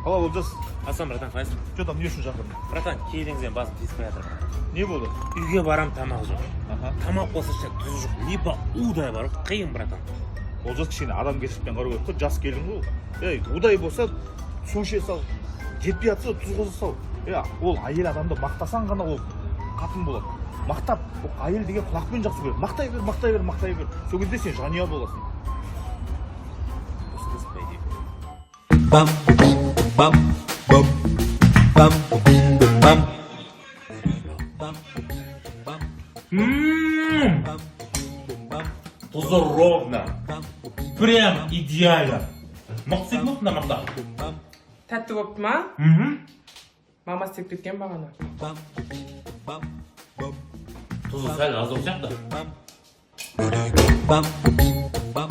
Қалай олжас? Асан, братан, қайсың? Что там, не үшін шақырдың? Братан, келіңізден басым тиіспей жатыр. Не болды? Үйге барам, тамақ жоқ. Аха. Тамақ болса тұз жоқ. Либо удай бар, қиын, братан. Олжас кішкене адамгершілікпен қарау керек қой, жас келдің ғой. Удай болса су іше сал, жетпей жатса тұз қоса сал. Ол әйел адамды мақтасаң ғана ол қатын болады. Мақтап, әйел деген құлақпен жақсы көреді. Мақтай бер, мақтай бер, мақтай бер. Сол кезде сен жанұя боласың. Bum bum bum bum bum Тұзы ровно. Прям идеально. Мықты секілді мына мақта. Тәтті болыпты ма? Мама істеп кеткен бағана. Тұзы сәл аздау сияқты. bum